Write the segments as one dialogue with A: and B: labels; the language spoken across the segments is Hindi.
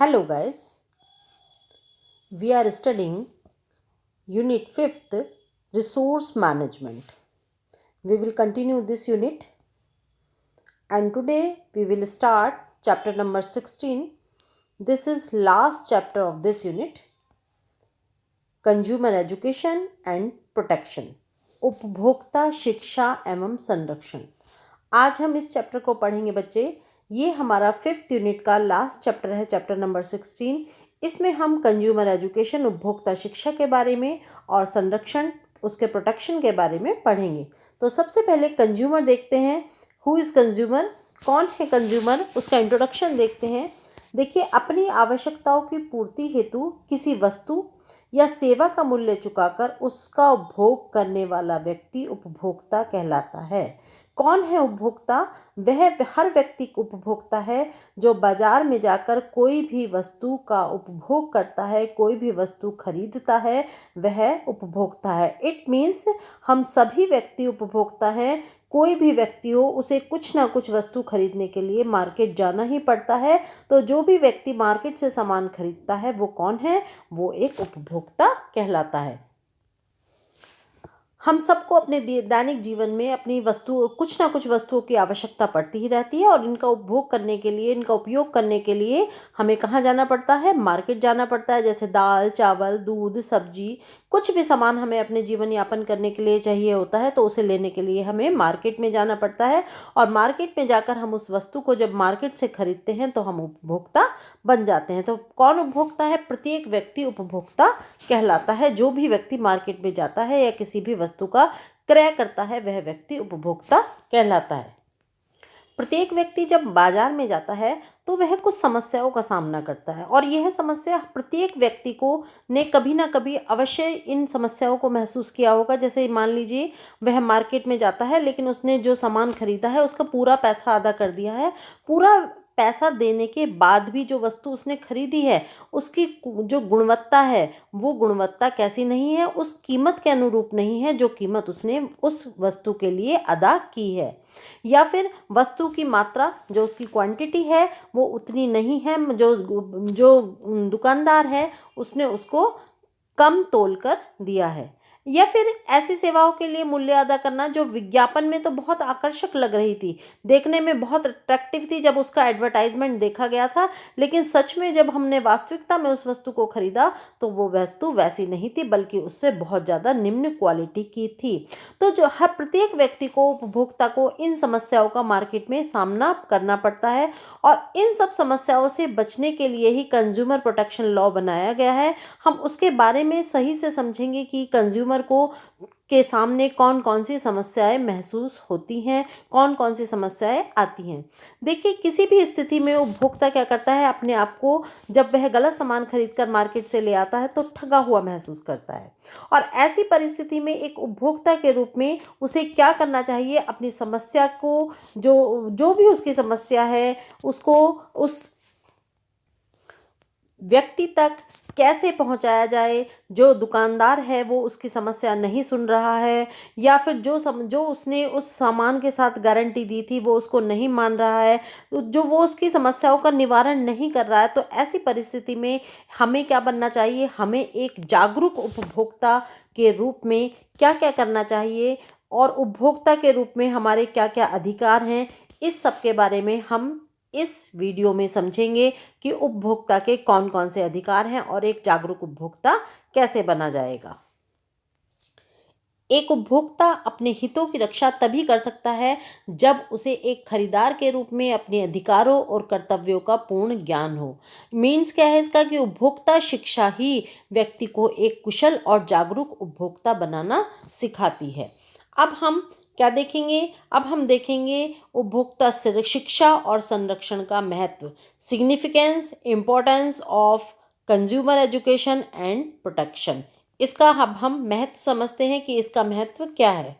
A: Hello guys, we are studying Unit 5th Resource Management. We will continue this unit and today we will start chapter number 16. This is last chapter of this unit, Consumer Education and Protection, उपभोक्ता शिक्षा एवं संरक्षण। आज हम इस चैप्टर को पढ़ेंगे बच्चे। ये हमारा 5th यूनिट का लास्ट चैप्टर है, चैप्टर नंबर 16। इसमें हम कंज्यूमर एजुकेशन उपभोक्ता शिक्षा के बारे में और संरक्षण उसके प्रोटेक्शन के बारे में पढ़ेंगे। तो सबसे पहले कंज्यूमर देखते हैं। हु इज़ कंज्यूमर, कौन है कंज्यूमर, उसका इंट्रोडक्शन देखते हैं। देखिए, अपनी आवश्यकताओं की पूर्ति हेतु किसी वस्तु या सेवा का मूल्य चुकाकर उसका उपभोग करने वाला व्यक्ति उपभोक्ता कहलाता है। कौन है उपभोक्ता? वह हर व्यक्ति उपभोक्ता है जो बाजार में जाकर कोई भी वस्तु का उपभोग करता है, कोई भी वस्तु खरीदता है, वह उपभोक्ता है। इट मीन्स हम सभी व्यक्ति उपभोक्ता हैं। कोई भी व्यक्ति हो, उसे कुछ ना कुछ वस्तु खरीदने के लिए मार्केट जाना ही पड़ता है। तो जो भी व्यक्ति मार्केट से सामान खरीदता है वो कौन है? वो एक उपभोक्ता कहलाता है। हम सबको अपने दैनिक जीवन में अपनी कुछ ना कुछ वस्तुओं की आवश्यकता पड़ती ही रहती है और इनका उपभोग करने के लिए, इनका उपयोग करने के लिए हमें कहाँ जाना पड़ता है? मार्केट जाना पड़ता है। जैसे दाल, चावल, दूध, सब्जी, कुछ भी सामान हमें अपने जीवन यापन करने के लिए चाहिए होता है तो उसे लेने के लिए हमें मार्केट में जाना पड़ता है। और मार्केट में जाकर हम उस वस्तु को जब मार्केट से खरीदते हैं तो हम उपभोक्ता बन जाते हैं। तो कौन उपभोक्ता है? प्रत्येक व्यक्ति उपभोक्ता कहलाता है। जो भी व्यक्ति मार्केट में जाता है या किसी भी वस्तु का क्रय करता है वह व्यक्ति उपभोक्ता कहलाता है। प्रत्येक व्यक्ति जब बाजार में जाता है तो वह कुछ समस्याओं का सामना करता है और यह समस्या प्रत्येक व्यक्ति को ने कभी ना कभी अवश्य इन समस्याओं को महसूस किया होगा। जैसे मान लीजिए वह मार्केट में जाता है लेकिन उसने जो सामान खरीदा है उसका पूरा पैसा अदा कर दिया है। पूरा पैसा देने के बाद भी जो वस्तु उसने खरीदी है उसकी जो गुणवत्ता है वो गुणवत्ता कैसी नहीं है, उस कीमत के अनुरूप नहीं है जो कीमत उसने उस वस्तु के लिए अदा की है। या फिर वस्तु की मात्रा, जो उसकी क्वांटिटी है वो उतनी नहीं है, जो दुकानदार है उसने उसको कम तोल कर दिया है। या फिर ऐसी सेवाओं के लिए मूल्य अदा करना जो विज्ञापन में तो बहुत आकर्षक लग रही थी, देखने में बहुत अट्रैक्टिव थी जब उसका एडवर्टाइजमेंट देखा गया था, लेकिन सच में जब हमने वास्तविकता में उस वस्तु को खरीदा तो वो वस्तु वैसी नहीं थी बल्कि उससे बहुत ज़्यादा निम्न क्वालिटी की थी। तो जो हर प्रत्येक व्यक्ति को, उपभोक्ता को इन समस्याओं का मार्केट में सामना करना पड़ता है और इन सब समस्याओं से बचने के लिए ही कंज्यूमर प्रोटेक्शन लॉ बनाया गया है। हम उसके बारे में सही से समझेंगे कि कंज्यूमर को के सामने कौन कौन सी समस्याएं महसूस होती हैं, कौन कौन सी समस्याएं आती हैं। देखिए, किसी भी स्थिति में उपभोक्ता क्या करता है, अपने आप को जब वह गलत सामान खरीदकर मार्केट से ले आता है तो ठगा हुआ महसूस करता है। और ऐसी परिस्थिति में एक उपभोक्ता के रूप में उसे क्या करना चाहिए? अपनी समस्या को, जो भी उसकी समस्या है उसको उस व्यक्ति तक कैसे पहुंचाया जाए। जो दुकानदार है वो उसकी समस्या नहीं सुन रहा है, या फिर जो उसने उस सामान के साथ गारंटी दी थी वो उसको नहीं मान रहा है, जो वो उसकी समस्याओं का निवारण नहीं कर रहा है। तो ऐसी परिस्थिति में हमें क्या बनना चाहिए? हमें एक जागरूक उपभोक्ता के रूप में क्या क्या करना चाहिए और उपभोक्ता के रूप में हमारे क्या क्या अधिकार हैं, इस सब के बारे में हम इस वीडियो में समझेंगे कि उपभोक्ता के कौन कौन से अधिकार हैं और एक जागरूक उपभोक्ता कैसे बना जाएगा। एक उपभोक्ता अपने हितों की रक्षा तभी कर सकता है जब उसे एक खरीदार के रूप में अपने अधिकारों और कर्तव्यों का पूर्ण ज्ञान हो। मीन्स क्या है इसका? कि उपभोक्ता शिक्षा ही व्यक्ति को एक कुशल और जागरूक उपभोक्ता बनाना सिखाती है। अब हम क्या देखेंगे? अब हम देखेंगे उपभोक्ता शिक्षा और संरक्षण का महत्व, significance, importance of consumer education and protection. इसका अब हम महत्व समझते हैं कि इसका महत्व क्या है।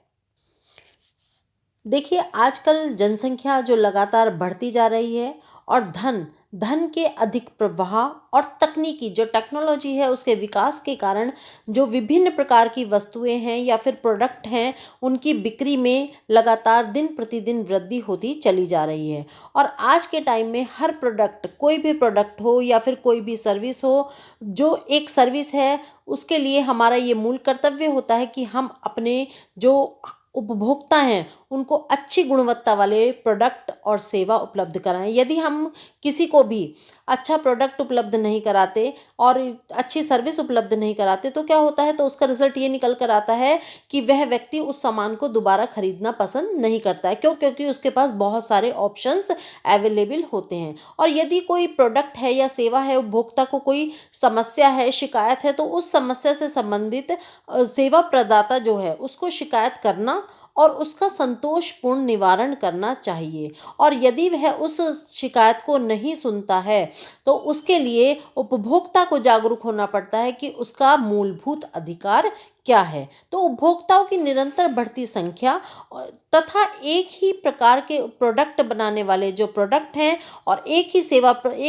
A: देखिए, आजकल जनसंख्या जो लगातार बढ़ती जा रही है और धन धन के अधिक प्रवाह और तकनीकी जो टेक्नोलॉजी है उसके विकास के कारण जो विभिन्न प्रकार की वस्तुएं हैं या फिर प्रोडक्ट हैं, उनकी बिक्री में लगातार दिन प्रतिदिन वृद्धि होती चली जा रही है। और आज के टाइम में हर प्रोडक्ट, कोई भी प्रोडक्ट हो या फिर कोई भी सर्विस हो, जो एक सर्विस है उसके लिए हमारा ये मूल कर्तव्य होता है कि हम अपने जो उपभोक्ता हैं उनको अच्छी गुणवत्ता वाले प्रोडक्ट और सेवा उपलब्ध कराएं। यदि हम किसी को भी अच्छा प्रोडक्ट उपलब्ध नहीं कराते और अच्छी सर्विस उपलब्ध नहीं कराते तो क्या होता है, तो उसका रिजल्ट ये निकल कर आता है कि वह व्यक्ति उस सामान को दोबारा खरीदना पसंद नहीं करता है। क्यों? क्योंकि उसके पास बहुत सारे ऑप्शंस अवेलेबल होते हैं। और यदि कोई प्रोडक्ट है या सेवा है, उपभोक्ता को कोई समस्या है, शिकायत है, तो उस समस्या से संबंधित सेवा प्रदाता जो है उसको शिकायत करना और उसका संतोषपूर्ण निवारण करना चाहिए। और यदि वह उस शिकायत को नहीं सुनता है तो उसके लिए उपभोक्ता को जागरूक होना पड़ता है कि उसका मूलभूत अधिकार क्या है। तो उपभोक्ताओं की निरंतर बढ़ती संख्या तथा एक ही प्रकार के प्रोडक्ट बनाने वाले जो प्रोडक्ट हैं और एक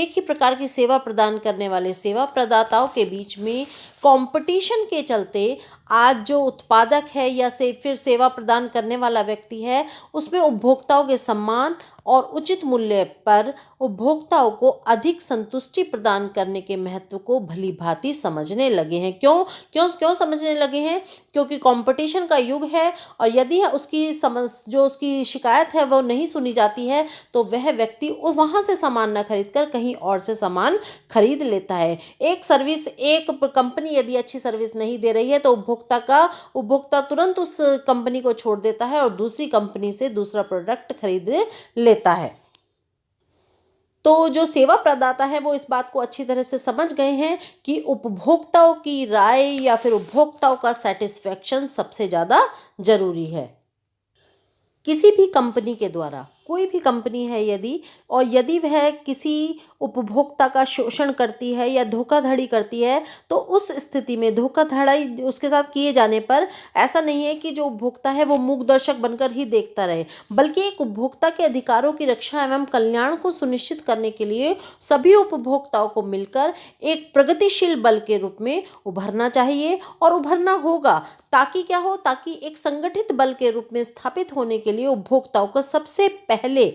A: ही प्रकार की सेवा प्रदान करने वाले सेवा प्रदाताओं के बीच में कंपटीशन के चलते आज जो उत्पादक है या फिर सेवा प्रदान करने वाला व्यक्ति है, उसमें उपभोक्ताओं के सम्मान और उचित मूल्य पर उपभोक्ताओं को अधिक संतुष्टि प्रदान करने के महत्व को भली भांति समझने लगे हैं। क्यों क्यों क्यों समझने लगे हैं? क्योंकि कंपटीशन का युग है और यदि उसकी शिकायत है वो नहीं सुनी जाती है तो वह व्यक्ति वहाँ से सामान न खरीद कर कहीं और से सामान खरीद लेता है। एक कंपनी यदि अच्छी सर्विस नहीं दे रही है तो उपभोक्ता तुरंत उस कंपनी को छोड़ देता है और दूसरी कंपनी से दूसरा प्रोडक्ट खरीद लेता है। तो जो सेवा प्रदाता है वो इस बात को अच्छी तरह से समझ गए हैं कि उपभोक्ताओं की राय या फिर उपभोक्ताओं का सेटिस्फेक्शन सबसे ज़्यादा जरूरी है। किसी भी कंपनी के द्वारा, कोई भी कंपनी है यदि वह किसी उपभोक्ता का शोषण करती है या धोखाधड़ी करती है तो उस स्थिति में धोखाधड़ी उसके साथ किए जाने पर ऐसा नहीं है कि जो उपभोक्ता है वो मूक दर्शक बनकर ही देखता रहे, बल्कि एक उपभोक्ता के अधिकारों की रक्षा एवं कल्याण को सुनिश्चित करने के लिए सभी उपभोक्ताओं को मिलकर एक प्रगतिशील बल के रूप में उभरना चाहिए और उभरना होगा। ताकि क्या हो, ताकि एक संगठित बल के रूप में स्थापित होने के लिए उपभोक्ताओं को सबसे पहले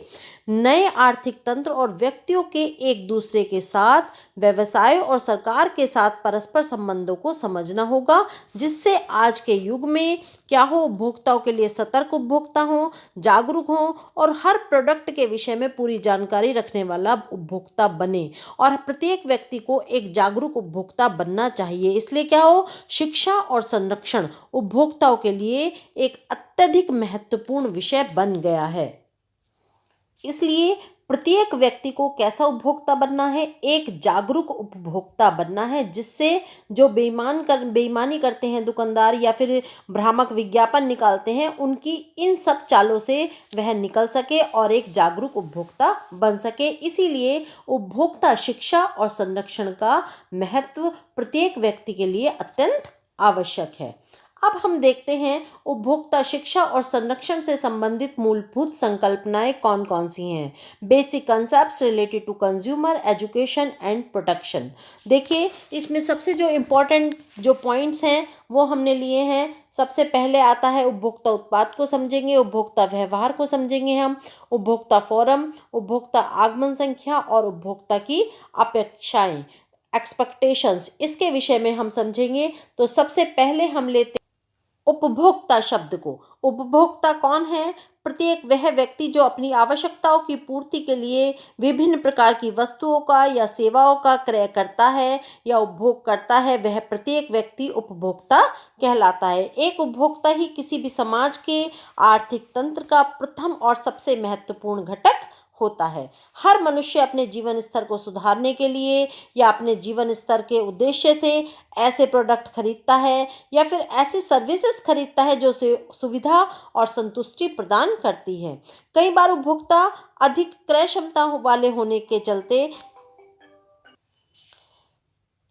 A: नए आर्थिक तंत्र और व्यक्तियों के एक दूसरे के साथ, व्यवसाय और सरकार के साथ परस्पर संबंधों को समझना होगा, जिससे आज के युग में क्या हो, उपभोक्ताओं के लिए सतर्क उपभोक्ता हो, जागरूक हो और हर प्रोडक्ट के विषय में पूरी जानकारी रखने वाला उपभोक्ता बने। और प्रत्येक व्यक्ति को एक जागरूक उपभोक्ता बनना चाहिए। इसलिए क्या हो, शिक्षा और संरक्षण उपभोक्ताओं के लिए एक अत्यधिक महत्वपूर्ण विषय बन गया है। इसलिए प्रत्येक व्यक्ति को कैसा उपभोक्ता बनना है? एक जागरूक उपभोक्ता बनना है, जिससे जो बेईमानी करते हैं दुकानदार या फिर भ्रामक विज्ञापन निकालते हैं, उनकी इन सब चालों से वह निकल सके और एक जागरूक उपभोक्ता बन सके। इसीलिए उपभोक्ता शिक्षा और संरक्षण का महत्व प्रत्येक व्यक्ति के लिए अत्यंत आवश्यक है। अब हम देखते हैं उपभोक्ता शिक्षा और संरक्षण से संबंधित मूलभूत संकल्पनाएं कौन कौन सी हैं। Basic concepts related to consumer education and protection. देखिए, इसमें सबसे जो इम्पोर्टेंट जो पॉइंट्स हैं वो हमने लिए हैं। सबसे पहले आता है उपभोक्ता उत्पाद को समझेंगे, उपभोक्ता व्यवहार को समझेंगे हम, उपभोक्ता फोरम, उपभोक्ता आगमन संख्या और उपभोक्ता की अपेक्षाएं, एक्सपेक्टेशंस, इसके विषय में हम समझेंगे। तो सबसे पहले हम लेते उपभोक्ता शब्द को। उपभोक्ता कौन है? प्रत्येक वह व्यक्ति जो अपनी आवश्यकताओं की पूर्ति के लिए विभिन्न प्रकार की वस्तुओं का या सेवाओं का क्रय करता है या उपभोग करता है, वह प्रत्येक व्यक्ति उपभोक्ता कहलाता है। एक उपभोक्ता ही किसी भी समाज के आर्थिक तंत्र का प्रथम और सबसे महत्वपूर्ण घटक होता है। हर मनुष्य अपने जीवन स्तर को सुधारने के लिए या अपने जीवन स्तर के उद्देश्य से ऐसे प्रोडक्ट खरीदता है या फिर ऐसी सर्विसेज खरीदता है जो सुविधा और संतुष्टि प्रदान करती है। कई बार उपभोक्ता अधिक क्रय क्षमता वाले होने के चलते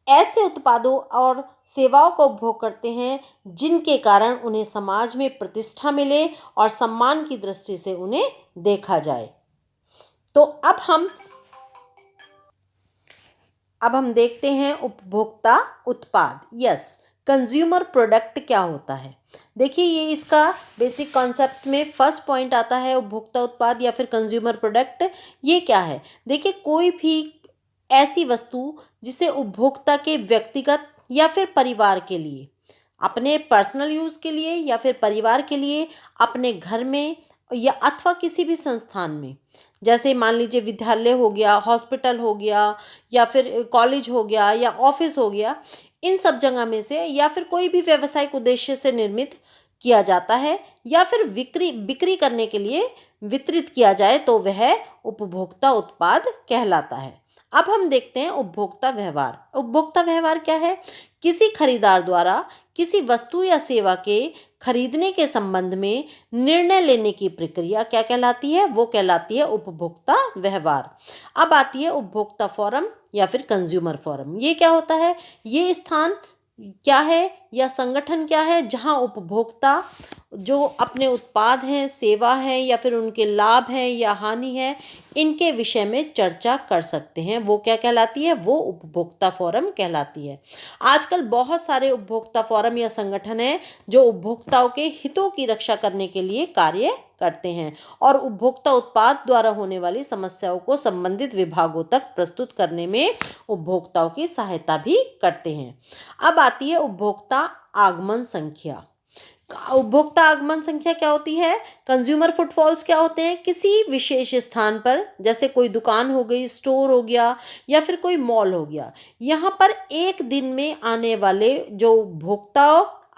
A: ऐसे उत्पादों और सेवाओं का उपभोग करते हैं जिनके कारण उन्हें समाज में प्रतिष्ठा मिले और सम्मान की दृष्टि से उन्हें देखा जाए। तो अब हम अब हम देखते हैं उपभोक्ता उत्पाद। यस, कंज्यूमर प्रोडक्ट क्या होता है। देखिए, ये इसका बेसिक कॉन्सेप्ट में फर्स्ट पॉइंट आता है उपभोक्ता उत्पाद या फिर कंज्यूमर प्रोडक्ट। ये क्या है? देखिए, कोई भी ऐसी वस्तु जिसे उपभोक्ता के व्यक्तिगत या फिर परिवार के लिए, अपने पर्सनल यूज़ के लिए या फिर परिवार के लिए, अपने घर में या अथवा किसी भी संस्थान में, जैसे मान लीजिए विद्यालय हो गया, हॉस्पिटल हो गया या फिर कॉलेज हो गया या ऑफिस हो गया, इन सब जगह में से या फिर कोई भी व्यावसायिक उद्देश्य से निर्मित किया जाता है या फिर बिक्री बिक्री करने के लिए वितरित किया जाए तो वह उपभोक्ता उत्पाद कहलाता है। अब हम देखते हैं उपभोक्ता व्यवहार। उपभोक्ता व्यवहार क्या है? किसी खरीदार द्वारा किसी वस्तु या सेवा के खरीदने के संबंध में निर्णय लेने की प्रक्रिया क्या कहलाती है? वो कहलाती है उपभोक्ता व्यवहार। अब आती है उपभोक्ता फोरम या फिर कंज्यूमर फोरम। ये क्या होता है? ये स्थान क्या है या संगठन क्या है जहां उपभोक्ता जो अपने उत्पाद हैं, सेवा हैं या फिर उनके लाभ हैं या हानि है, इनके विषय में चर्चा कर सकते हैं। वो क्या कहलाती है? वो उपभोक्ता फोरम कहलाती है। आजकल बहुत सारे उपभोक्ता फोरम या संगठन हैं जो उपभोक्ताओं के हितों की रक्षा करने के लिए कार्य करते हैं और उपभोक्ता उत्पाद द्वारा होने वाली समस्याओं को संबंधित विभागों तक प्रस्तुत करने में उपभोक्ताओं की सहायता भी करते हैं। अब आती है उपभोक्ता आगमन संख्या। उपभोक्ता आगमन संख्या क्या होती है? कंज्यूमर फुटफॉल्स क्या होते हैं? किसी विशेष स्थान पर, जैसे कोई दुकान हो गई, स्टोर हो गया या फिर कोई मॉल हो गया, यहाँ पर एक दिन में आने वाले जो उपभोक्ता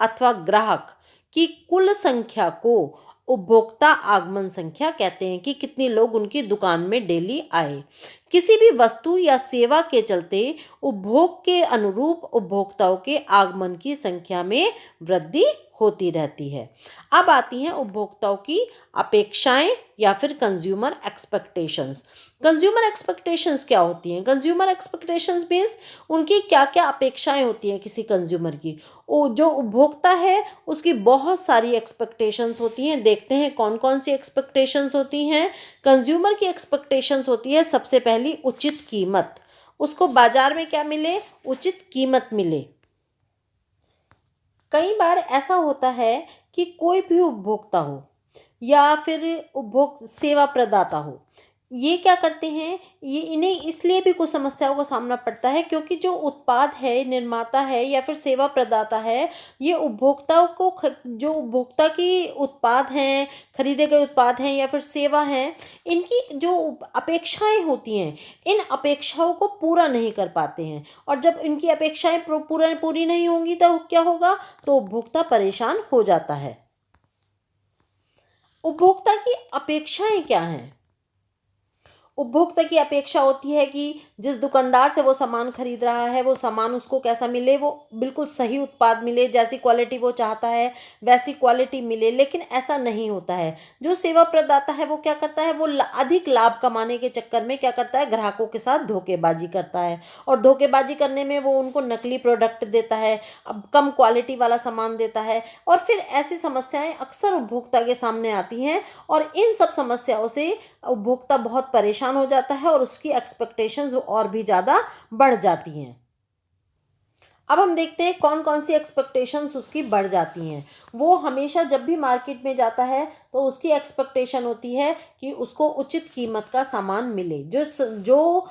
A: अथवा ग्राहक की कुल संख्या को उपभोक्ता आगमन संख्या कहते हैं कि कितने लोग उनकी दुकान में डेली आए। किसी भी वस्तु या सेवा के चलते उपभोग के अनुरूप उपभोक्ताओं के आगमन की संख्या में वृद्धि होती रहती है। अब आती हैं उपभोक्ताओं की अपेक्षाएं या फिर कंज्यूमर एक्सपेक्टेशंस। कंज्यूमर एक्सपेक्टेशंस क्या होती हैं? कंज्यूमर एक्सपेक्टेशंस मीन्स उनकी क्या क्या अपेक्षाएं होती हैं किसी कंज्यूमर की। जो उपभोक्ता है उसकी बहुत सारी एक्सपेक्टेशंस होती हैं। देखते हैं कौन कौन सी एक्सपेक्टेशंस होती हैं। कंज्यूमर की एक्सपेक्टेशंस होती है सबसे पहली उचित कीमत। उसको बाजार में क्या मिले? उचित कीमत मिले। कई बार ऐसा होता है कि कोई भी उपभोक्ता हो या फिर उपभोग सेवा प्रदाता हो, ये क्या करते हैं, ये इन्हें इसलिए भी कुछ समस्याओं का सामना पड़ता है क्योंकि जो उत्पाद है, निर्माता है या फिर सेवा प्रदाता है, ये उपभोक्ताओं को जो उपभोक्ता की उत्पाद हैं, खरीदे गए उत्पाद हैं या फिर सेवा हैं, इनकी जो अपेक्षाएं होती हैं, इन अपेक्षाओं को पूरा नहीं कर पाते हैं। और जब इनकी अपेक्षाएं पूरी नहीं होंगी तो क्या होगा? तो उपभोक्ता परेशान हो जाता है। उपभोक्ता की अपेक्षाएं क्या हैं? उपभोक्ता की अपेक्षा होती है कि जिस दुकानदार से वो सामान खरीद रहा है, वो सामान उसको कैसा मिले, वो बिल्कुल सही उत्पाद मिले, जैसी क्वालिटी वो चाहता है वैसी क्वालिटी मिले। लेकिन ऐसा नहीं होता है। जो सेवा प्रदाता है वो क्या करता है? वो अधिक लाभ कमाने के चक्कर में क्या करता है? ग्राहकों के साथ धोखेबाजी करता है और धोखेबाजी करने में वो उनको नकली प्रोडक्ट देता है, अब कम क्वालिटी वाला सामान देता है और फिर ऐसी समस्याएं अक्सर उपभोक्ता के सामने आती हैं और इन सब समस्याओं से उपभोक्ता बहुत परेशान हो जाता है और उसकी एक्सपेक्टेशंस और भी ज़्यादा बढ़ जाती हैं। अब हम देखते हैं कौन कौन सी एक्सपेक्टेशंस उसकी बढ़ जाती हैं। वो हमेशा जब भी मार्केट में जाता है तो उसकी एक्सपेक्टेशन होती है कि उसको उचित कीमत का सामान मिले। जो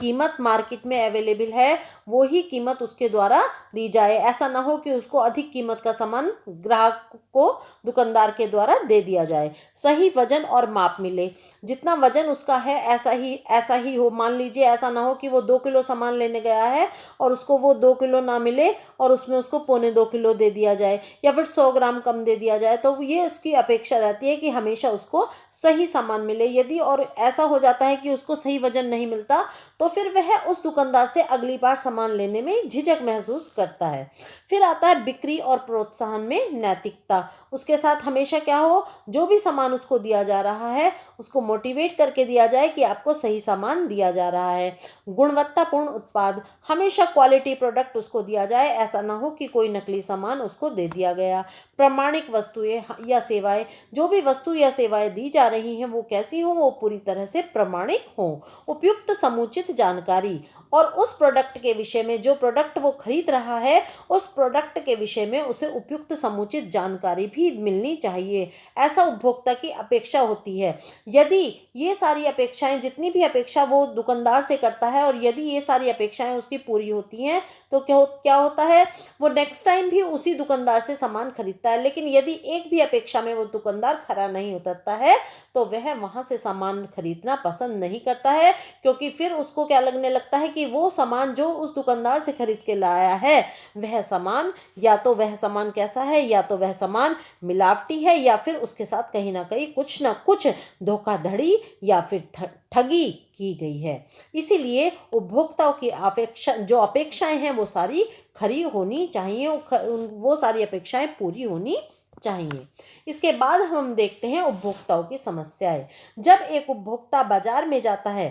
A: कीमत मार्केट में अवेलेबल है वो ही कीमत उसके द्वारा दी जाए। ऐसा ना हो कि उसको अधिक कीमत का सामान ग्राहक को दुकानदार के द्वारा दे दिया जाए। सही वजन और माप मिले। जितना वजन उसका है ऐसा ही हो। मान लीजिए ऐसा ना हो कि वो 2 किलो सामान लेने गया है और उसको वो 2 किलो ना मिले और उसमें उसको 1.25 किलो दे दिया जाए या फिर 100 ग्राम कम दे दिया जाए। तो ये उसकी अपेक्षा रहती है कि हमेशा उसको सही सामान मिले। यदि और ऐसा हो जाता है कि उसको सही वजन नहीं मिलता तो फिर वह उस दुकानदार से अगली बार सामान लेने में झिझक महसूस करता है। फिर आता है बिक्री और प्रोत्साहन में नैतिकता। उसके साथ हमेशा क्या हो, जो भी सामान उसको दिया जा रहा है उसको मोटिवेट करके दिया जाए कि आपको सही सामान दिया जा रहा है। गुणवत्तापूर्ण उत्पाद, हमेशा क्वालिटी प्रोडक्ट उसको दिया जाए। ऐसा ना हो कि कोई नकली सामान उसको दे दिया गया। प्रामाणिक वस्तुएं या सेवाएं, जो भी वस्तु या सेवाएं दी जा रही हैं वो कैसी हो, वो पूरी तरह से प्रामाणिक हो। उपयुक्त समुचित जानकारी, और उस प्रोडक्ट के विषय में, जो प्रोडक्ट वो खरीद रहा है, उस प्रोडक्ट के विषय में उसे उपयुक्त समुचित जानकारी भी मिलनी चाहिए। ऐसा उपभोक्ता की अपेक्षा होती है। यदि ये सारी अपेक्षाएं, जितनी भी अपेक्षा वो दुकानदार से करता है, और यदि ये सारी अपेक्षाएं उसकी पूरी होती हैं, तो क्या होता है, वो नेक्स्ट टाइम भी उसी दुकानदार से सामान खरीदता है। लेकिन यदि एक भी अपेक्षा में वो दुकानदार खरा नहीं उतरता है, तो वह वहाँ से सामान खरीदना पसंद नहीं करता है, क्योंकि फिर उसको क्या लगने लगता है कि वो सामान जो उस दुकानदार से खरीद के लाया है, वह सामान या तो वह सामान कैसा है, या तो वह सामान मिलावटी है, या फिर उसके साथ कहीं ना कहीं कुछ ना कुछ धोखाधड़ी या फिर ठगी की गई है। इसीलिए उपभोक्ताओं की अपेक्षाएं हैं वो सारी खरी होनी चाहिए, वो सारी अपेक्षाएं पूरी होनी चाहिए। इसके बाद हम देखते हैं उपभोक्ताओं की समस्याएं। जब एक उपभोक्ता बाजार में जाता है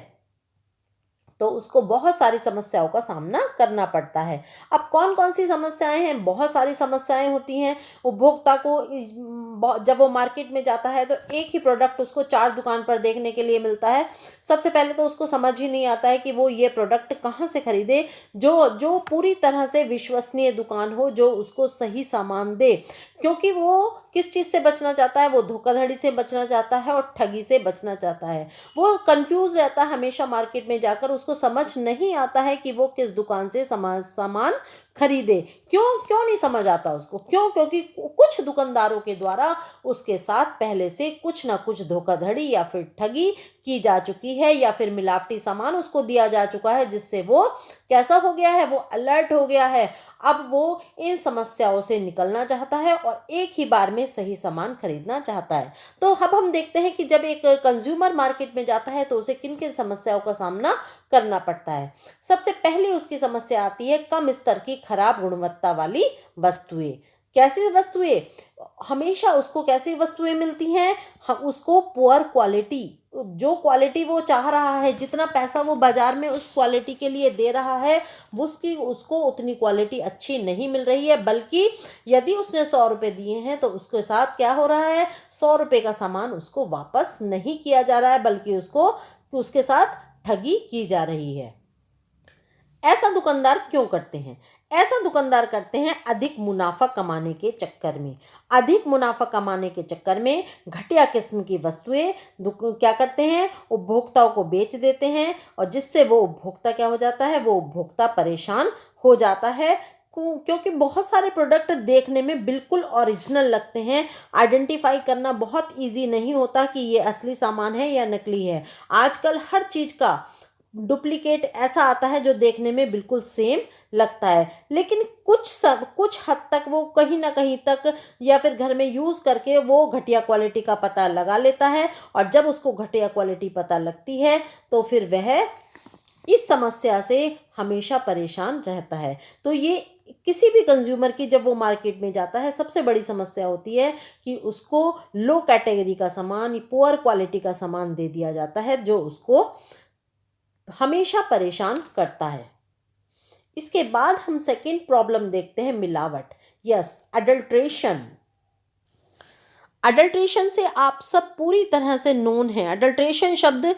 A: तो उसको बहुत सारी समस्याओं का सामना करना पड़ता है। अब कौन कौन सी समस्याएं हैं? बहुत सारी समस्याएं होती हैं। उपभोक्ता को जब वो मार्केट में जाता है तो एक ही प्रोडक्ट उसको 4 दुकान पर देखने के लिए मिलता है। सबसे पहले तो उसको समझ ही नहीं आता है कि वो ये प्रोडक्ट कहाँ से खरीदे, जो पूरी तरह से विश्वसनीय दुकान हो, जो उसको सही सामान दे। क्योंकि वो किस चीज़ से बचना चाहता है? वो धोखाधड़ी से बचना चाहता है और ठगी से बचना चाहता है। वो कंफ्यूज रहता है हमेशा मार्केट में जाकर, उसको समझ नहीं आता है कि वो किस दुकान से सामान खरीदे। क्यों नहीं समझ आता उसको? क्योंकि कुछ दुकानदारों के द्वारा उसके साथ पहले से कुछ ना कुछ धोखाधड़ी या फिर ठगी की जा चुकी है, या फिर मिलावटी सामान उसको दिया जा चुका है, जिससे वो कैसा हो गया है, वो अलर्ट हो गया है। अब वो इन समस्याओं से निकलना चाहता है और एक ही बार में सही सामान खरीदना चाहता है। तो अब हम देखते हैं कि जब एक कंज्यूमर मार्केट में जाता है तो उसे किन किन समस्याओं का सामना करना पड़ता है। सबसे पहले उसकी समस्या आती है कम स्तर की खराब गुणवत्ता वाली वस्तुएं। कैसी वस्तुएं? हमेशा उसको कैसी वस्तुएं मिलती हैं? उसको पुअर क्वालिटी, जो क्वालिटी वो चाह रहा है, जितना पैसा वो बाजार में उस क्वालिटी के लिए दे रहा है, उसको उतनी क्वालिटी अच्छी नहीं मिल रही है। बल्कि यदि उसने 100 रुपये दिए हैं तो उसके साथ क्या हो रहा है, 100 रुपये का सामान उसको वापस नहीं किया जा रहा है, बल्कि उसके साथ ठगी की जा रही है। ऐसा दुकानदार क्यों करते हैं? ऐसा दुकानदार करते हैं अधिक मुनाफा कमाने के चक्कर में। अधिक मुनाफा कमाने के चक्कर में घटिया किस्म की वस्तुएं क्या करते हैं, उपभोक्ताओं को बेच देते हैं, और जिससे वो उपभोक्ता क्या हो जाता है, वो उपभोक्ता परेशान हो जाता है। क्योंकि बहुत सारे प्रोडक्ट देखने में बिल्कुल ओरिजिनल लगते हैं, आइडेंटिफाई करना बहुत इजी नहीं होता कि ये असली सामान है या नकली है। आजकल हर चीज़ का डुप्लीकेट ऐसा आता है जो देखने में बिल्कुल सेम लगता है, लेकिन कुछ हद तक वो कहीं ना कहीं तक या फिर घर में यूज़ करके वो घटिया क्वालिटी का पता लगा लेता है, और जब उसको घटिया क्वालिटी पता लगती है तो फिर वह इस समस्या से हमेशा परेशान रहता है। तो ये किसी भी कंज्यूमर की, जब वो मार्केट में जाता है, सबसे बड़ी समस्या होती है कि उसको लो कैटेगरी का सामान, पुअर क्वालिटी का सामान दे दिया जाता है, जो उसको हमेशा परेशान करता है। इसके बाद हम सेकंड प्रॉब्लम देखते हैं, मिलावट। Yes, adulteration. अडल्ट्रेशन से आप सब पूरी तरह से नोन है। अडल्ट्रेशन शब्द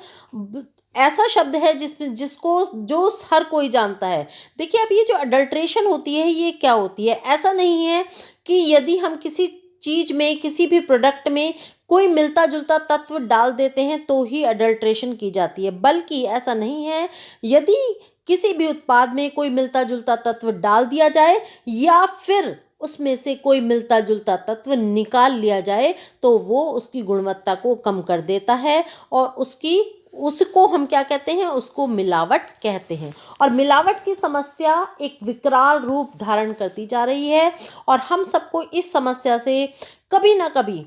A: ऐसा शब्द है जो हर कोई जानता है। देखिए, अब ये जो अडल्ट्रेशन होती है, ये क्या होती है? ऐसा नहीं है कि यदि हम किसी चीज़ में, किसी भी प्रोडक्ट में कोई मिलता जुलता तत्व डाल देते हैं तो ही अडल्ट्रेशन की जाती है, बल्कि ऐसा नहीं है। यदि किसी भी उत्पाद में कोई मिलता जुलता तत्व डाल दिया जाए या फिर उसमें से कोई मिलता जुलता तत्व निकाल लिया जाए, तो वो उसकी गुणवत्ता को कम कर देता है, और उसको हम क्या कहते हैं, उसको मिलावट कहते हैं। और मिलावट की समस्या एक विकराल रूप धारण करती जा रही है, और हम सबको इस समस्या से कभी ना कभी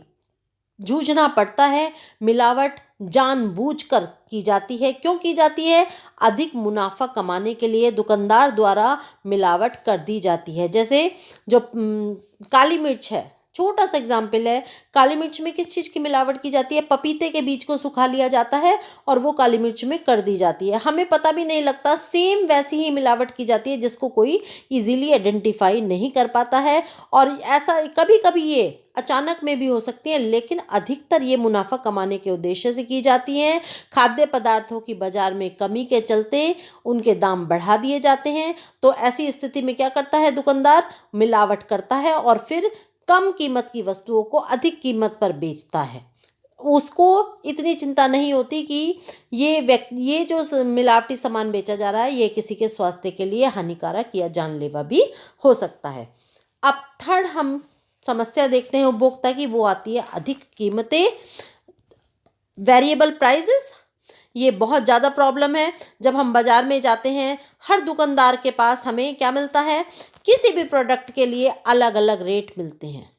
A: जूझना पड़ता है। मिलावट जानबूझकर की जाती है। क्यों की जाती है? अधिक मुनाफा कमाने के लिए दुकानदार द्वारा मिलावट कर दी जाती है। जैसे जो काली मिर्च है, छोटा सा एग्जाम्पल है, काली मिर्च में किस चीज़ की मिलावट की जाती है? पपीते के बीज को सुखा लिया जाता है और वो काली मिर्च में कर दी जाती है, हमें पता भी नहीं लगता। सेम वैसी ही मिलावट की जाती है जिसको कोई इजीली आइडेंटिफाई नहीं कर पाता है। और ऐसा कभी कभी ये अचानक में भी हो सकती है, लेकिन अधिकतर ये मुनाफा कमाने के उद्देश्य से की जाती हैं। खाद्य पदार्थों की बाजार में कमी के चलते उनके दाम बढ़ा दिए जाते हैं। तो ऐसी स्थिति में क्या करता है दुकानदार? मिलावट करता है और फिर कम कीमत की वस्तुओं को अधिक कीमत पर बेचता है। उसको इतनी चिंता नहीं होती कि ये जो मिलावटी सामान बेचा जा रहा है ये किसी के स्वास्थ्य के लिए हानिकारक या जानलेवा भी हो सकता है। अब थर्ड हम समस्या देखते हैं उपभोक्ता की, वो आती है अधिक कीमतें, वेरिएबल प्राइसेस। ये बहुत ज़्यादा प्रॉब्लम है। जब हम बाज़ार में जाते हैं, हर दुकानदार के पास हमें क्या मिलता है? किसी भी प्रोडक्ट के लिए अलग अलग रेट मिलते हैं।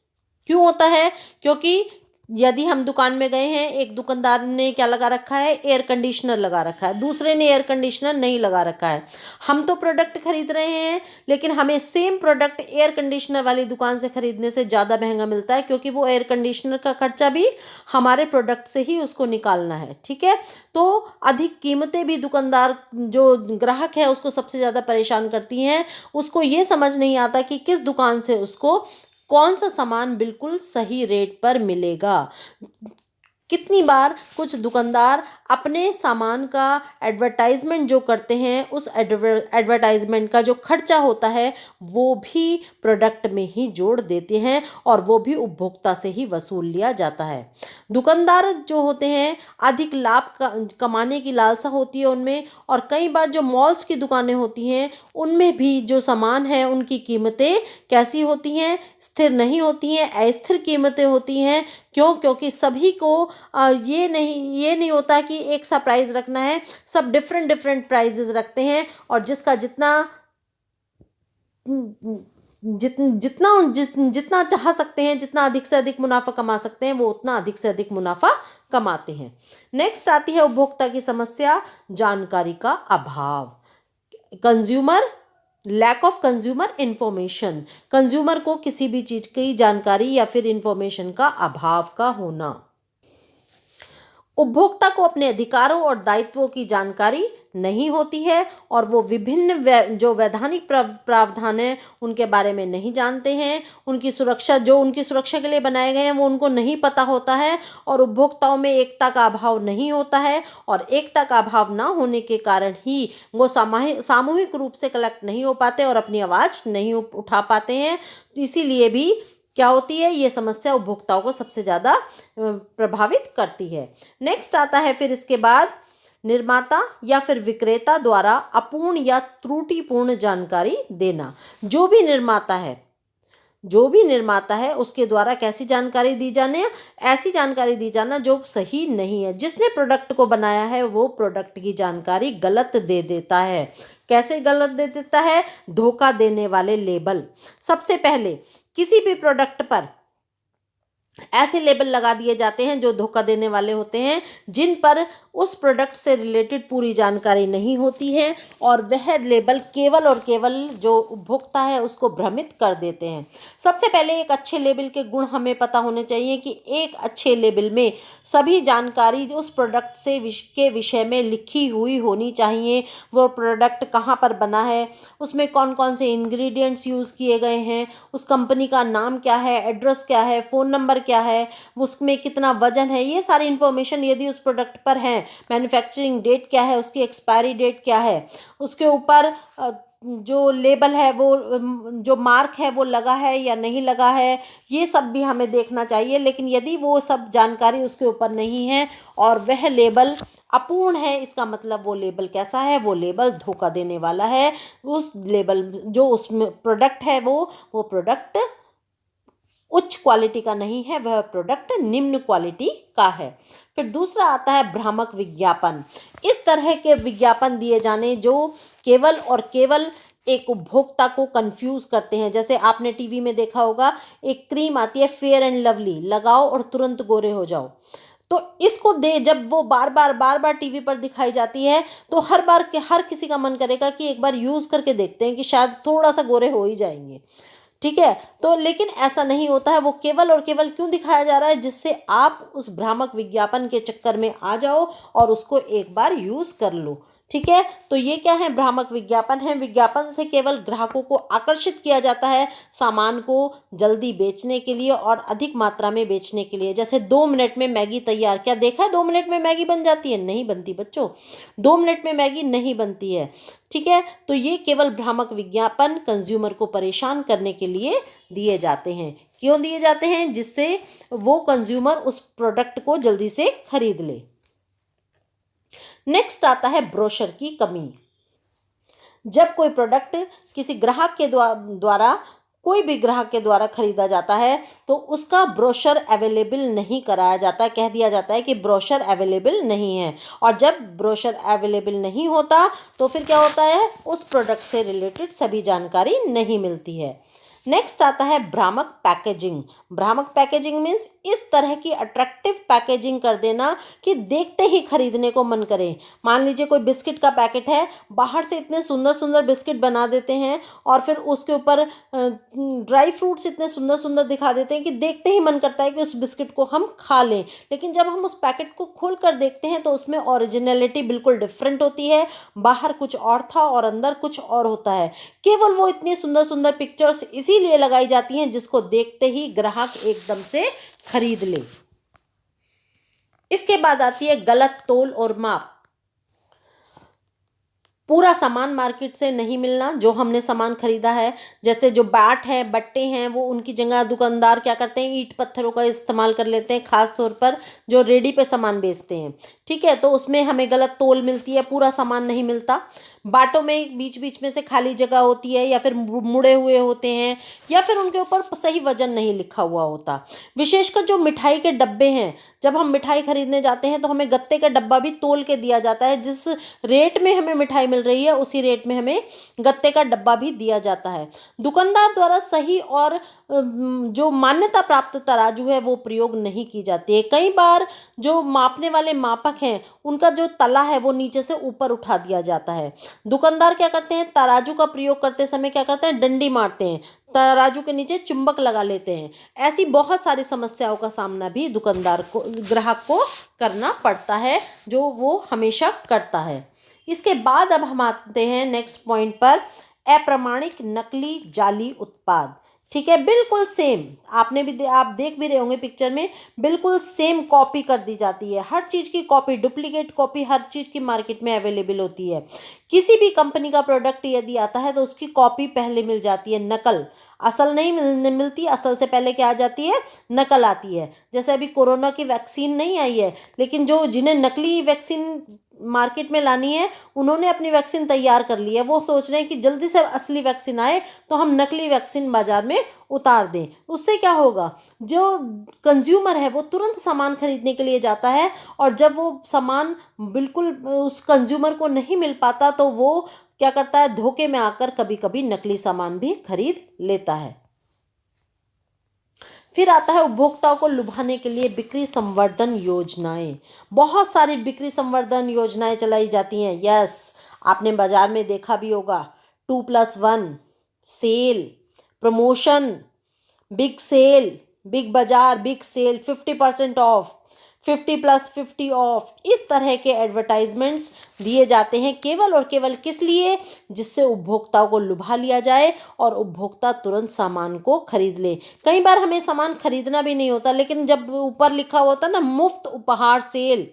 A: क्यों होता है? क्योंकि यदि हम दुकान में गए हैं, एक दुकानदार ने क्या लगा रखा है? एयर कंडीशनर लगा रखा है, दूसरे ने एयर कंडीशनर नहीं लगा रखा है। हम तो प्रोडक्ट खरीद रहे हैं, लेकिन हमें सेम प्रोडक्ट एयर कंडीशनर वाली दुकान से खरीदने से ज़्यादा महंगा मिलता है, क्योंकि वो एयर कंडीशनर का खर्चा भी हमारे प्रोडक्ट से ही उसको निकालना है। ठीक है, तो अधिक कीमतें भी दुकानदार जो ग्राहक है उसको सबसे ज़्यादा परेशान करती हैं। उसको ये समझ नहीं आता कि किस दुकान से उसको कौन सा सामान बिल्कुल सही रेट पर मिलेगा। कितनी बार कुछ दुकानदार अपने सामान का एडवर्टाइजमेंट जो करते हैं, उस एडवर्टाइजमेंट का जो खर्चा होता है वो भी प्रोडक्ट में ही जोड़ देते हैं और वो भी उपभोक्ता से ही वसूल लिया जाता है। दुकानदार जो होते हैं, अधिक लाभ कमाने की लालसा होती है उनमें। और कई बार जो मॉल्स की दुकानें होती हैं उनमें भी जो सामान है उनकी कीमतें कैसी होती हैं? स्थिर नहीं होती हैं, अस्थिर कीमतें होती हैं। क्यों? क्योंकि सभी को ये नहीं होता कि एक सा प्राइस रखना है, सब डिफरेंट डिफरेंट प्राइजेस रखते हैं। और जिसका जितना चाह सकते हैं, जितना अधिक से अधिक मुनाफा कमा सकते हैं, वो उतना अधिक से अधिक मुनाफा कमाते हैं। नेक्स्ट आती है उपभोक्ता की समस्या, जानकारी का अभाव। Lack of consumer information. Consumer को किसी भी चीज की जानकारी या फिर इंफॉर्मेशन का अभाव का होना। उपभोक्ता को अपने अधिकारों और दायित्वों की जानकारी नहीं होती है और वो विभिन्न जो वैधानिक प्रावधान है उनके बारे में नहीं जानते हैं। उनकी सुरक्षा के लिए बनाए गए हैं वो उनको नहीं पता होता है। और उपभोक्ताओं में एकता का अभाव नहीं होता है, और एकता का अभाव ना होने के कारण ही वो सामूहिक रूप से कलेक्ट नहीं हो पाते और अपनी आवाज़ नहीं उठा पाते हैं। इसीलिए भी क्या होती है, ये समस्या उपभोक्ताओं को सबसे ज़्यादा प्रभावित करती है। नेक्स्ट आता है फिर इसके बाद, निर्माता या फिर विक्रेता द्वारा अपूर्ण या त्रुटिपूर्ण जानकारी देना। जो भी निर्माता है उसके द्वारा कैसी जानकारी दी जाने? ऐसी जानकारी दी जाना जो सही नहीं है। जिसने प्रोडक्ट को बनाया है वो प्रोडक्ट की जानकारी गलत दे देता है। कैसे गलत दे देता है? धोखा देने वाले लेबल। सबसे पहले किसी भी प्रोडक्ट पर ऐसे लेबल लगा दिए जाते हैं जो धोखा देने वाले होते हैं, जिन पर उस प्रोडक्ट से रिलेटेड पूरी जानकारी नहीं होती है, और वह लेबल केवल और केवल जो उपभोक्ता है उसको भ्रमित कर देते हैं। सबसे पहले एक अच्छे लेबल के गुण हमें पता होने चाहिए कि एक अच्छे लेबल में सभी जानकारी जो उस प्रोडक्ट के विषय में लिखी हुई होनी चाहिए। वो प्रोडक्ट कहाँ पर बना है, उसमें कौन कौन से इंग्रेडिएंट्स यूज़ किए गए हैं, उस कंपनी का नाम क्या है, एड्रेस क्या है, फ़ोन नंबर क्या है, उसमें कितना वजन है, ये सारी इन्फॉर्मेशन यदि उस प्रोडक्ट पर है। मैन्युफैक्चरिंग डेट क्या है, उसकी एक्सपायरी डेट क्या है, उसके ऊपर जो लेबल है वो जो मार्क है वो लगा है या नहीं लगा है, ये सब भी हमें देखना चाहिए। लेकिन यदि वो सब जानकारी उसके ऊपर नहीं है और वह लेबल अपूर्ण है, इसका मतलब वो लेबल कैसा है? वो लेबल धोखा देने वाला है। उस लेबल जो उसमें प्रोडक्ट है वो प्रोडक्ट उच्च क्वालिटी का नहीं है, वह प्रोडक्ट निम्न क्वालिटी का है। फिर दूसरा आता है भ्रामक विज्ञापन। इस तरह के विज्ञापन दिए जाने जो केवल और केवल एक उपभोक्ता को कंफ्यूज करते हैं। जैसे आपने टीवी में देखा होगा, एक क्रीम आती है फेयर एंड लवली, लगाओ और तुरंत गोरे हो जाओ। तो इसको जब वो बार बार टीवी पर दिखाई जाती है तो हर किसी का मन करेगा कि एक बार यूज़ करके देखते हैं कि शायद थोड़ा सा गोरे हो ही जाएंगे। ठीक है। तो लेकिन ऐसा नहीं होता है, वो केवल और केवल क्यों दिखाया जा रहा है, जिससे आप उस भ्रामक विज्ञापन के चक्कर में आ जाओ और उसको एक बार यूज कर लो। ठीक है। तो ये क्या है, भ्रामक विज्ञापन है। विज्ञापन से केवल ग्राहकों को आकर्षित किया जाता है सामान को जल्दी बेचने के लिए और अधिक मात्रा में बेचने के लिए। जैसे 2 मिनट में मैगी तैयार, क्या देखा है 2 मिनट में मैगी बन जाती है? नहीं बनती बच्चों, 2 मिनट में मैगी नहीं बनती है। ठीक है। तो ये केवल भ्रामक विज्ञापन कंज्यूमर को परेशान करने के लिए दिए जाते हैं। क्यों दिए जाते हैं? जिससे वो कंज्यूमर उस प्रोडक्ट को जल्दी से खरीद ले। नेक्स्ट आता है ब्रोशर की कमी। जब कोई प्रोडक्ट किसी ग्राहक के द्वारा कोई भी ग्राहक के द्वारा खरीदा जाता है तो उसका ब्रोशर अवेलेबल नहीं कराया जाता, कह दिया जाता है कि ब्रोशर अवेलेबल नहीं है। और जब ब्रोशर अवेलेबल नहीं होता तो फिर क्या होता है, उस प्रोडक्ट से रिलेटेड सभी जानकारी नहीं मिलती है। नेक्स्ट आता है भ्रामक पैकेजिंग। भ्रामक पैकेजिंग मीन्स इस तरह की अट्रैक्टिव पैकेजिंग कर देना कि देखते ही खरीदने को मन करे। मान लीजिए कोई बिस्किट का पैकेट है, बाहर से इतने सुंदर सुंदर बिस्किट बना देते हैं और फिर उसके ऊपर ड्राई फ्रूट्स इतने सुंदर सुंदर दिखा देते हैं कि देखते ही मन करता है कि उस बिस्किट को हम खा लें। लेकिन जब हम उस पैकेट को खोल कर देखते हैं तो उसमें ओरिजिनलिटी बिल्कुल डिफरेंट होती है। बाहर कुछ और था और अंदर कुछ और होता है। केवल वो इतनी सुंदर सुंदर पिक्चर्स इसीलिए लगाई जाती हैं जिसको देखते ही ग्राहक एकदम से खरीद ले। इसके बाद आती है गलत तोल और माप। पूरा सामान मार्केट से नहीं मिलना जो हमने सामान खरीदा है। जैसे जो बाट है, बट्टे हैं, वो उनकी जगह दुकानदार क्या करते हैं, ईंट पत्थरों का इस्तेमाल कर लेते हैं, खास तौर पर जो रेडी पे सामान बेचते हैं। ठीक है। तो उसमें हमें गलत तोल मिलती है, पूरा सामान नहीं मिलता। बाटों में बीच बीच में से खाली जगह होती है या फिर मुड़े हुए होते हैं या फिर उनके ऊपर सही वजन नहीं लिखा हुआ होता। विशेषकर जो मिठाई के डब्बे हैं, जब हम मिठाई खरीदने जाते हैं तो हमें गत्ते का डब्बा भी तोल के दिया जाता है। जिस रेट में हमें मिठाई मिल रही है उसी रेट में हमें गत्ते का डब्बा भी दिया जाता है। दुकानदार द्वारा सही और जो मान्यता प्राप्त तराजू है वो प्रयोग नहीं की जाती है। कई बार जो मापने वाले मापक हैं उनका जो तला है वो नीचे से ऊपर उठा दिया जाता है। दुकानदार क्या करते हैं, तराजू का प्रयोग करते समय क्या करते हैं, डंडी मारते हैं, तराजू के नीचे चुंबक लगा लेते हैं। ऐसी बहुत सारी समस्याओं का सामना भी दुकानदार को, ग्राहक को करना पड़ता है, जो वो हमेशा करता है। इसके बाद अब हम आते हैं नेक्स्ट पॉइंट पर, अप्रमाणिक, नकली, जाली उत्पाद। ठीक है। बिल्कुल सेम, आपने भी आप देख भी रहे होंगे पिक्चर में, बिल्कुल सेम कॉपी कर दी जाती है। हर चीज़ की कॉपी, डुप्लीकेट कॉपी हर चीज़ की मार्केट में अवेलेबल होती है। किसी भी कंपनी का प्रोडक्ट यदि आता है तो उसकी कॉपी पहले मिल जाती है, नकल। असल नहीं मिलती, असल से पहले क्या आ जाती है, नकल आती है। जैसे अभी कोरोना की वैक्सीन नहीं आई है, लेकिन जो जिन्हें नकली वैक्सीन मार्केट में लानी है उन्होंने अपनी वैक्सीन तैयार कर ली है। वो सोच रहे हैं कि जल्दी से असली वैक्सीन आए तो हम नकली वैक्सीन बाजार में उतार दें। उससे क्या होगा, जो कंज्यूमर है वो तुरंत सामान खरीदने के लिए जाता है और जब वो सामान बिल्कुल उस कंज्यूमर को नहीं मिल पाता तो वो क्या करता है, धोखे में आकर कभी कभी नकली सामान भी खरीद लेता है। फिर आता है उपभोक्ताओं को लुभाने के लिए बिक्री संवर्धन योजनाएं। बहुत सारी बिक्री संवर्धन योजनाएं चलाई जाती हैं। यस, आपने बाजार में देखा भी होगा, 2+1 sale, promotion, big sale, Big Bazaar, big sale, 50% off, 50+50 off, इस तरह के एडवर्टाइजमेंट्स दिए जाते हैं केवल और केवल किस लिए, जिससे उपभोक्ताओं को लुभा लिया जाए और उपभोक्ता तुरंत सामान को खरीद ले। कई बार हमें सामान खरीदना भी नहीं होता, लेकिन जब ऊपर लिखा होता ना मुफ्त उपहार सेल,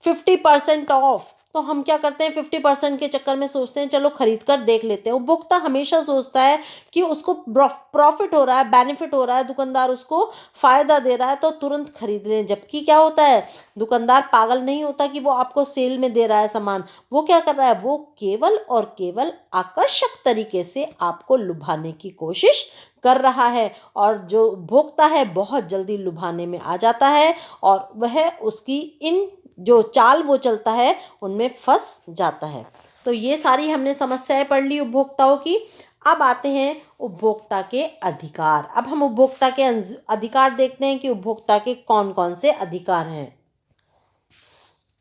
A: 50% ऑफ, तो हम क्या करते हैं, 50% के चक्कर में सोचते हैं चलो खरीद कर देख लेते हैं। उपभोक्ता हमेशा सोचता है कि उसको प्रॉफिट हो रहा है, बेनिफिट हो रहा है, दुकानदार उसको फायदा दे रहा है तो तुरंत खरीद लें। जबकि क्या होता है, दुकानदार पागल नहीं होता कि वो आपको सेल में दे रहा है सामान। वो क्या कर रहा है, वो केवल और केवल आकर्षक तरीके से आपको लुभाने की कोशिश कर रहा है और जो उपभोक्ता है बहुत जल्दी लुभाने में आ जाता है और वह उसकी इन जो चाल वो चलता है उनमें फंस जाता है। तो ये सारी हमने समस्याएं पढ़ ली उपभोक्ताओं की। अब आते हैं उपभोक्ता के अधिकार। अब हम उपभोक्ता के अधिकार देखते हैं कि उपभोक्ता के कौन कौन से अधिकार हैं।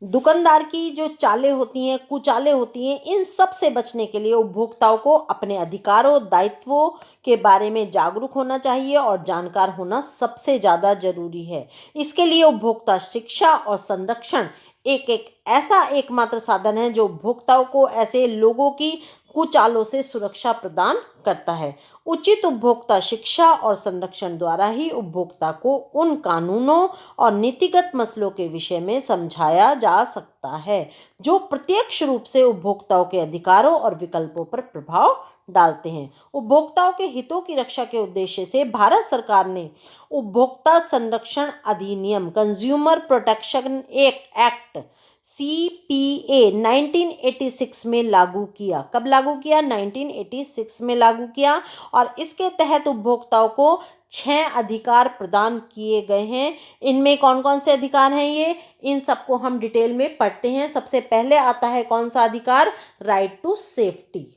A: दुकानदार की जो चालें होती हैं, कुचालें होती हैं, इन सब से बचने के लिए उपभोक्ताओं को अपने अधिकारों, दायित्वों के बारे में जागरूक होना चाहिए और जानकार होना सबसे ज़्यादा ज़रूरी है। इसके लिए उपभोक्ता शिक्षा और संरक्षण एक एक ऐसा एकमात्र साधन है जो उपभोक्ताओं को ऐसे लोगों की कुचालों से सुरक्षा प्रदान करता है। उचित उपभोक्ता शिक्षा और संरक्षण द्वारा ही उपभोक्ता को उन कानूनों और नीतिगत मसलों के विषय में समझाया जा सकता है जो प्रत्यक्ष रूप से उपभोक्ताओं के अधिकारों और विकल्पों पर प्रभाव डालते हैं। उपभोक्ताओं के हितों की रक्षा के उद्देश्य से भारत सरकार ने उपभोक्ता संरक्षण अधिनियम कंज्यूमर प्रोटेक्शन एक्ट CPA 1986 में लागू किया। कब लागू किया? 1986 में लागू किया। और इसके तहत उपभोक्ताओं को 6 अधिकार प्रदान किए गए हैं। इनमें कौन कौन से अधिकार हैं ये? इन सबको हम डिटेल में पढ़ते हैं। सबसे पहले आता है कौन सा अधिकार? Right to safety.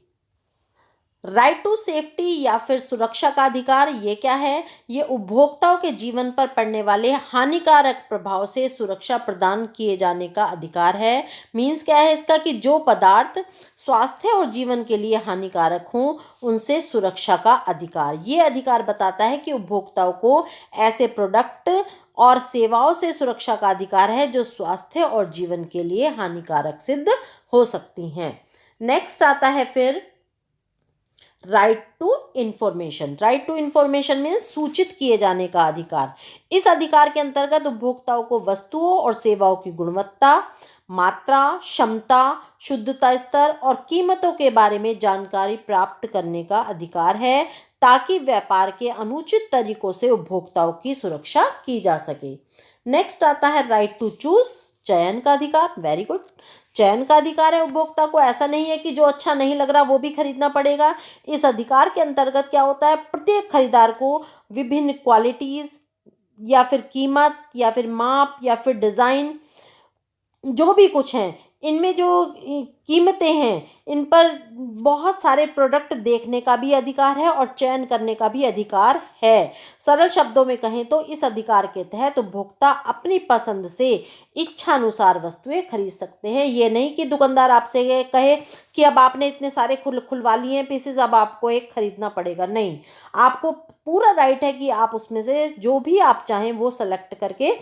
A: Right to safety या फिर सुरक्षा का अधिकार, ये क्या है? ये उपभोक्ताओं के जीवन पर पड़ने वाले हानिकारक प्रभाव से सुरक्षा प्रदान किए जाने का अधिकार है। मीन्स क्या है इसका? कि जो पदार्थ स्वास्थ्य और जीवन के लिए हानिकारक हों उनसे सुरक्षा का अधिकार। ये अधिकार बताता है कि उपभोक्ताओं को ऐसे प्रोडक्ट और सेवाओं से सुरक्षा का अधिकार है जो स्वास्थ्य और जीवन के लिए हानिकारक सिद्ध हो सकती हैं। नेक्स्ट आता है फिर right to information. Right to information means सूचित किए जाने का अधिकार। इस अधिकार के अंतर्गत उपभोक्ताओं को वस्तुओं और सेवाओं की गुणवत्ता, मात्रा, क्षमता, शुद्धता स्तर और कीमतों के बारे में जानकारी प्राप्त करने का अधिकार है ताकि व्यापार के अनुचित तरीकों से उपभोक्ताओं की सुरक्षा की जा सके। नेक्स्ट आता है राइट टू चूज, चयन का अधिकार। Very good. चयन का अधिकार है उपभोक्ता को। ऐसा नहीं है कि जो अच्छा नहीं लग रहा वो भी खरीदना पड़ेगा। इस अधिकार के अंतर्गत क्या होता है? प्रत्येक खरीदार को विभिन्न क्वालिटीज या फिर कीमत या फिर माप या फिर डिज़ाइन जो भी कुछ हैं, इनमें जो कीमतें हैं, इन पर बहुत सारे प्रोडक्ट देखने का भी अधिकार है और चयन करने का भी अधिकार है। सरल शब्दों में कहें तो इस अधिकार के तहत उपभोक्ता अपनी पसंद से इच्छानुसार वस्तुएं खरीद सकते हैं। ये नहीं कि दुकानदार आपसे कहे कि अब आपने इतने सारे खुलवा लिए हैं पीसेस, अब आपको एक खरीदना पड़ेगा। नहीं, आपको पूरा राइट है कि आप उसमें से जो भी आप चाहें वो सेलेक्ट करके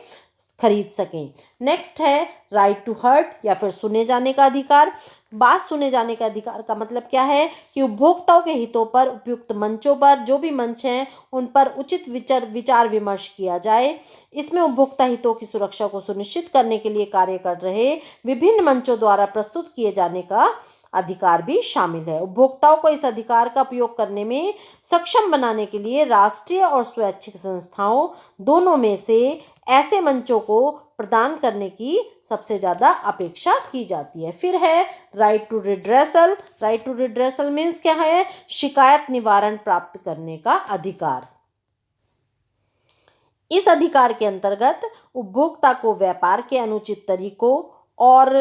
A: खरीद सकें। नेक्स्ट है राइट टू हर्ट या फिर सुने जाने का अधिकार। बात सुने जाने का अधिकार का मतलब क्या है? कि उपभोक्ताओं के हितों पर उपयुक्त मंचों पर, जो भी मंच हैं उन पर उचित विचार विमर्श किया जाए। इसमें उपभोक्ता हितों की सुरक्षा को सुनिश्चित करने के लिए कार्य कर रहे विभिन्न मंचों द्वारा प्रस्तुत किए जाने का अधिकार भी शामिल है। उपभोक्ताओं को इस अधिकार का उपयोग करने में सक्षम बनाने के लिए राष्ट्रीय और स्वैच्छिक संस्थाओं दोनों में से ऐसे मंचों को प्रदान करने की सबसे ज़्यादा अपेक्षा की जाती है। फिर है right to redressal. Right to redressal means क्या है? शिकायत निवारण प्राप्त करने का अधिकार। इस अधिकार के अंतर्गत उपभोक्ता को व्यापार के अनुचित तरीकों और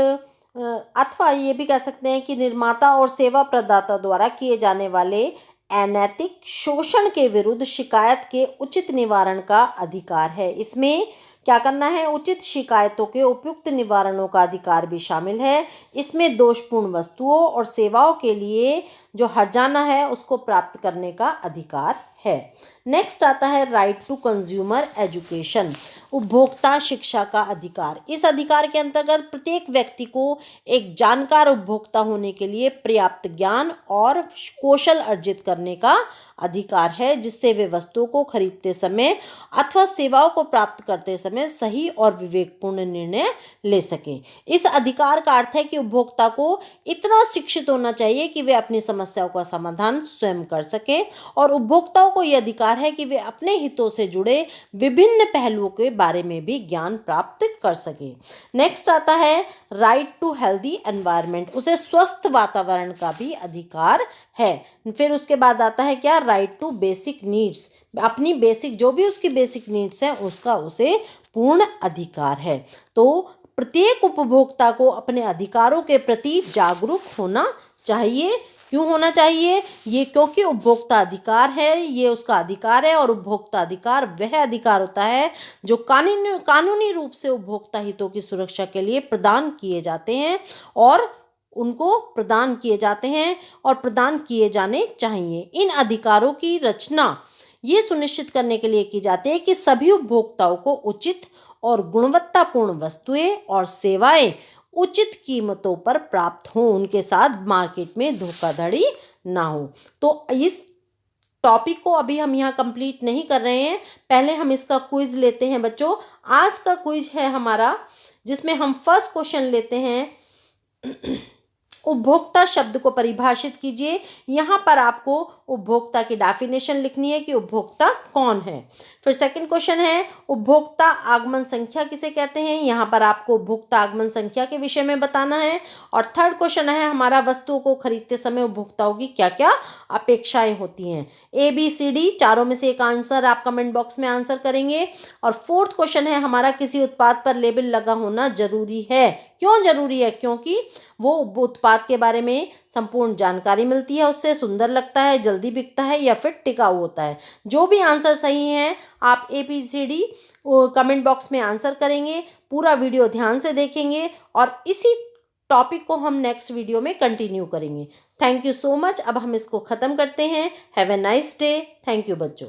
A: अथवा ये भी कह सकते हैं कि निर्माता और सेवा प्रदाता द्वारा किए जाने वाले अनैतिक शोषण के विरुद्ध शिकायत के उचित निवारण का अधिकार है। इसमें क्या करना है? उचित शिकायतों के उपयुक्त निवारणों का अधिकार भी शामिल है। इसमें दोषपूर्ण वस्तुओं और सेवाओं के लिए जो हर्जाना है उसको प्राप्त करने का अधिकार है। नेक्स्ट आता है राइट टू कंज्यूमर एजुकेशन, उपभोक्ता शिक्षा का अधिकार। इस अधिकार के अंतर्गत प्रत्येक व्यक्ति को एक जानकार उपभोक्ता होने के लिए पर्याप्त ज्ञान और कौशल अर्जित करने का अधिकार है जिससे वे वस्तुओं को खरीदते समय अथवा सेवाओं को प्राप्त करते समय सही और विवेकपूर्ण निर्णय ले सकें। इस अधिकार का अर्थ है कि उपभोक्ता को इतना शिक्षित होना चाहिए कि वे अपनी समस्याओं का समाधान स्वयं कर सकें और उपभोक्ताओं को यह अधिकार है कि वे अपने हितों से जुड़े विभिन्न पहलुओं के बारे में भी ज्ञान प्राप्त कर सकें। नेक्स्ट आता है राइट टू हेल्दी एनवायरनमेंट, उसे स्वस्थ वातावरण का भी अधिकार है। फिर उसके बाद आता है क्या? राइट टू बेसिक नीड्स, अपनी बेसिक जो भी उसकी बेसिक नीड्स हैं उसका उसे पूर्ण अधिकार है। तो प्रत्येक उपभोक्ता को अपने अधिकारों के प्रति जागरूक होना चाहिए क्यों होना चाहिए? ये क्योंकि उपभोक्ता अधिकार है, ये उसका अधिकार है, और उपभोक्ता अधिकार वह अधिकार होता है जो कानूनी रूप से उपभोक्ता हितों की सुरक्षा के लिए प्रदान किए जाते हैं और उनको प्रदान किए जाते हैं और प्रदान किए जाने चाहिए। इन अधिकारों की रचना ये सुनिश्चित करने के लिए की जाती है कि सभी उपभोक्ताओं को उचित और गुणवत्तापूर्ण वस्तुएं और सेवाएं उचित कीमतों पर प्राप्त हों, उनके साथ मार्केट में धोखाधड़ी ना हो। तो इस टॉपिक को अभी हम यहाँ कंप्लीट नहीं कर रहे हैं, पहले हम इसका क्विज लेते हैं बच्चों। आज का क्विज है हमारा, जिसमें हम फर्स्ट क्वेश्चन लेते हैं। उपभोक्ता शब्द को परिभाषित कीजिए। यहाँ पर आपको उपभोक्ता की डेफिनेशन लिखनी है कि उपभोक्ता कौन है। फिर सेकंड क्वेश्चन है, उपभोक्ता आगमन संख्या किसे कहते हैं? यहाँ पर आपको उपभोक्ता आगमन संख्या के विषय में बताना है। और थर्ड क्वेश्चन है हमारा, वस्तुओं को खरीदते समय उपभोक्ताओं की क्या क्या अपेक्षाएं होती हैं? ABCD चारों में से एक आंसर आप कमेंट बॉक्स में आंसर करेंगे। और फोर्थ क्वेश्चन है हमारा, किसी उत्पाद पर लेबल लगा होना जरूरी है? क्यों जरूरी है? क्योंकि वो उत्पाद के बारे में संपूर्ण जानकारी मिलती है, उससे सुंदर लगता है, जल्दी बिकता है या फिर टिकाऊ होता है। जो भी आंसर सही है आप ABCD कमेंट बॉक्स में आंसर करेंगे। पूरा वीडियो ध्यान से देखेंगे और इसी टॉपिक को हम नेक्स्ट वीडियो में कंटिन्यू करेंगे। Thank you so much. अब हम इसको ख़त्म करते हैं। Have a nice day. Thank you बच्चों।